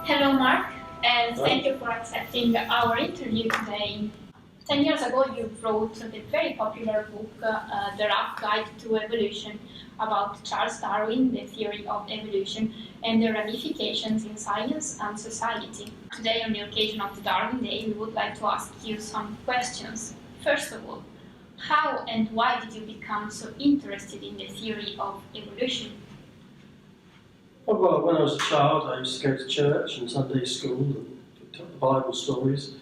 Hello, Mark, and thank you for accepting our interview today. 10 years ago, you wrote the very popular book, The Rough Guide to Evolution, about Charles Darwin, the theory of evolution, and the ramifications in science and society. Today, on the occasion of the Darwin Day, we would like to ask you some questions. First of all, how and why did you become so interested in the theory of evolution? Well, when I was a child, I used to go to church and Sunday school and picked up the Bible stories.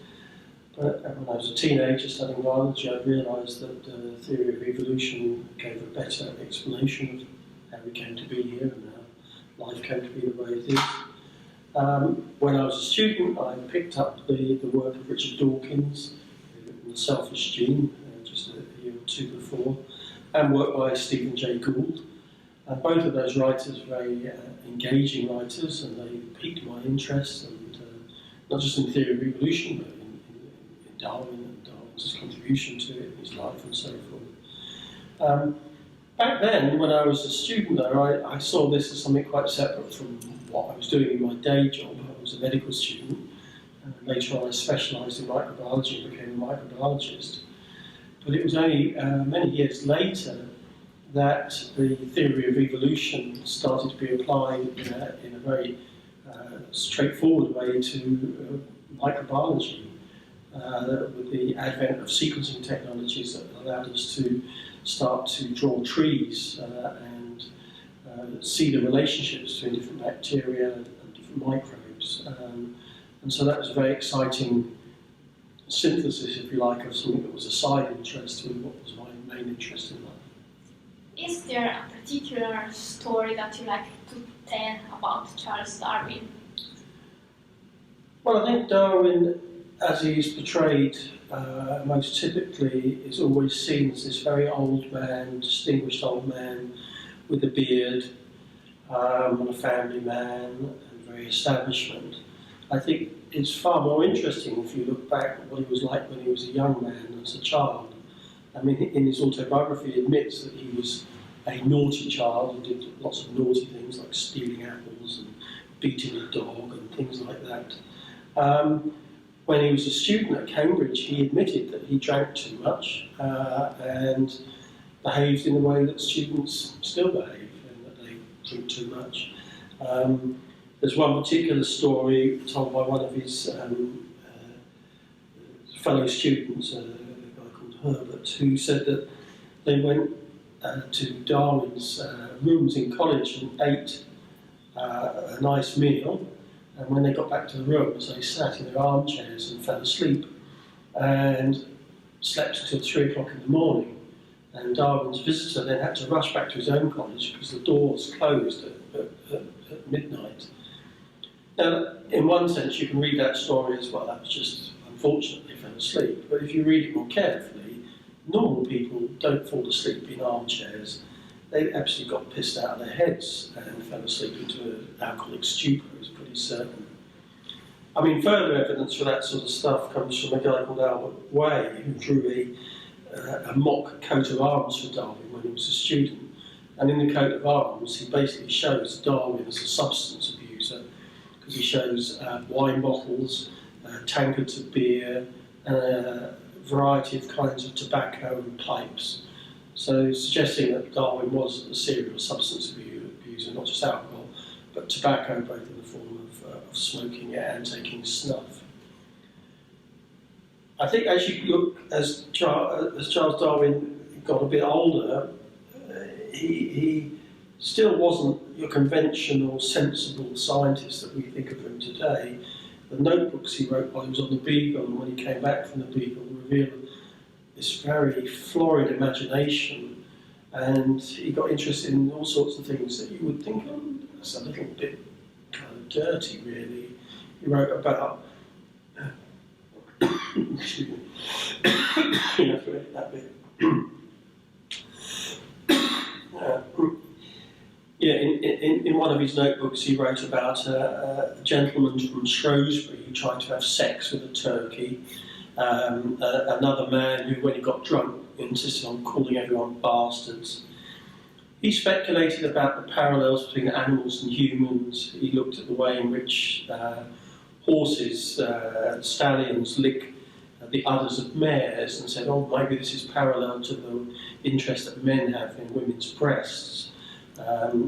But when I was a teenager studying biology, I realised that the theory of evolution gave a better explanation of how we came to be here and how life came to be the way it is. When I was a student, I picked up the work of Richard Dawkins, who wrote The Selfish Gene, just a year or two before, and work by Stephen Jay Gould. Both of those writers were very engaging writers, and they piqued my interest, and not just in the theory of evolution, but in Darwin and Darwin's contribution to it, his life and so forth. Back then, when I was a student though, I saw this as something quite separate from what I was doing in my day job. I was a medical student, and later on I specialised in microbiology and became a microbiologist. But it was only many years later that the theory of evolution started to be applied in a very straightforward way to microbiology, with the advent of sequencing technologies that allowed us to start to draw trees and see the relationships between different bacteria and different microbes. And so that was a very exciting synthesis, if you like, of something that was a side interest to what was my main interest in life. Is there a particular story that you like to tell about Charles Darwin? Well, I think Darwin, as he's portrayed most typically, is always seen as this very old man, distinguished old man with a beard, and a family man, and very establishment. I think it's far more interesting if you look back at what he was like when he was a young man, as a child. I mean, in his autobiography, he admits that he was a naughty child and did lots of naughty things like stealing apples and beating a dog and things like that. When he was a student at Cambridge, he admitted that he drank too much and behaved in the way that students still behave, and that they drink too much. There's one particular story told by one of his fellow students, a guy called Herbert, who said that they went to Darwin's rooms in college and ate a nice meal, and when they got back to the rooms they sat in their armchairs and fell asleep and slept until 3 o'clock in the morning, and Darwin's visitor then had to rush back to his own college because the doors closed at midnight. Now, in one sense you can read that story as well, that was just unfortunate they fell asleep, but if you read it more carefully, normal people don't fall asleep in armchairs. They absolutely got pissed out of their heads and fell asleep into an alcoholic stupor, is pretty certain. I mean, further evidence for that sort of stuff comes from a guy called Albert Way, who drew a mock coat of arms for Darwin when he was a student. And in the coat of arms, he basically shows Darwin as a substance abuser, because he shows wine bottles, tankards of beer, a variety of kinds of tobacco and pipes. So suggesting that Darwin was a serial substance abuser, not just alcohol, but tobacco, both in the form of smoking it and taking snuff. I think as you look, as Charles Darwin got a bit older, he still wasn't your conventional, sensible scientist that we think of him today. The notebooks he wrote while he was on the Beagle, and when he came back from the Beagle, revealed this very florid imagination, and he got interested in all sorts of things that you would think, oh, that's a little bit kind of dirty, really. He wrote about excuse me. You have to edit that bit. In one of his notebooks he wrote about a gentleman from Shrewsbury who tried to have sex with a turkey, another man who, when he got drunk, insisted on calling everyone bastards. He speculated about the parallels between animals and humans. He looked at the way in which horses, stallions, lick the udders of mares and said, oh, maybe this is parallel to the interest that men have in women's breasts.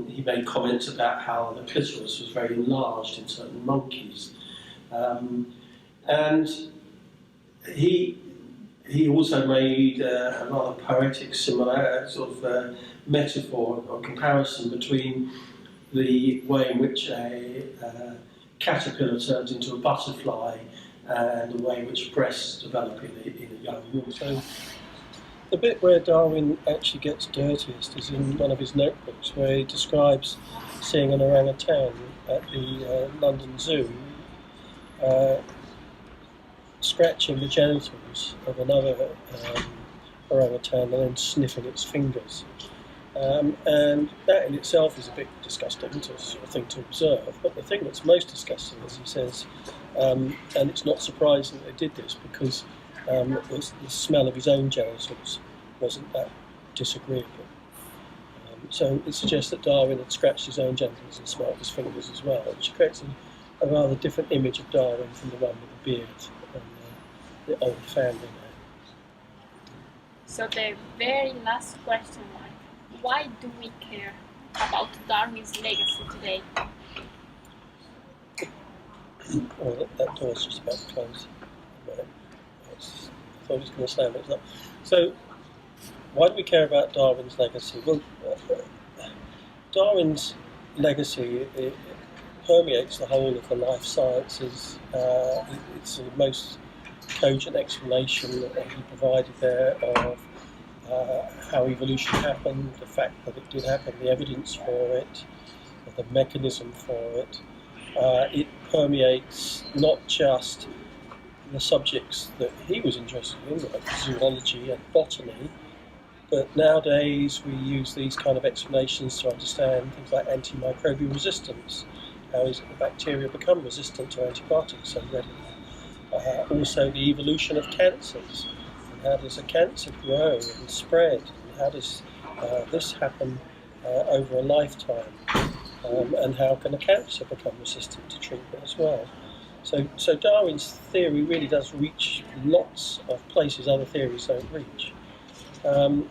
He made comments about how the clitoris was very enlarged in certain monkeys. And he also made a rather poetic similar sort of metaphor or comparison between the way in which a caterpillar turns into a butterfly and the way in which breasts develop in a young woman. So the bit where Darwin actually gets dirtiest is in one of his notebooks, where he describes seeing an orangutan at the London Zoo scratching the genitals of another orangutan and then sniffing its fingers. And that in itself is a bit disgusting sort of thing to observe, but the thing that's most disgusting, as he says, and it's not surprising that they did this, because the smell of his own genitals wasn't that disagreeable. So it suggests that Darwin had scratched his own genitals and smelled his fingers as well, which creates a rather different image of Darwin from the one with the beard and the old family name. So the very last question, why do we care about Darwin's legacy today? Oh, that door's just about to close. I thought I was going to slam it, it's not. So, why do we care about Darwin's legacy? Well, Darwin's legacy it permeates the whole of the life sciences. It's the most cogent explanation that he provided there of how evolution happened, the fact that it did happen, the evidence for it, the mechanism for it. It permeates not just the subjects that he was interested in, like zoology and botany, but nowadays we use these kind of explanations to understand things like antimicrobial resistance. How is it that bacteria become resistant to antibiotics so readily? Also the evolution of cancers. How does a cancer grow and spread? And how does this happen over a lifetime? And how can a cancer become resistant to treatment as well? So Darwin's theory really does reach lots of places other theories don't reach. One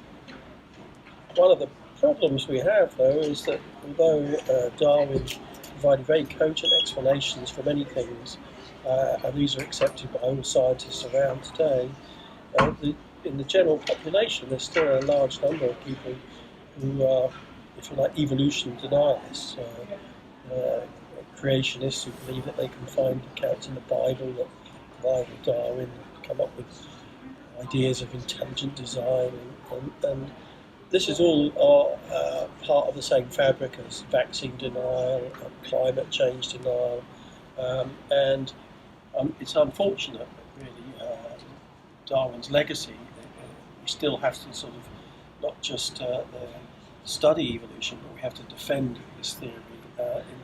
of the problems we have, though, is that although Darwin provided very cogent explanations for many things, and these are accepted by all scientists around today, in the general population there's still a large number of people who are, if you like, evolution denialists, creationists who believe that they can find accounts in the Bible that rival Darwin, come up with ideas of intelligent design, and this is all part of the same fabric as vaccine denial, climate change denial, and it's unfortunate that really Darwin's legacy, we still have to sort of not just study evolution, but we have to defend this theory in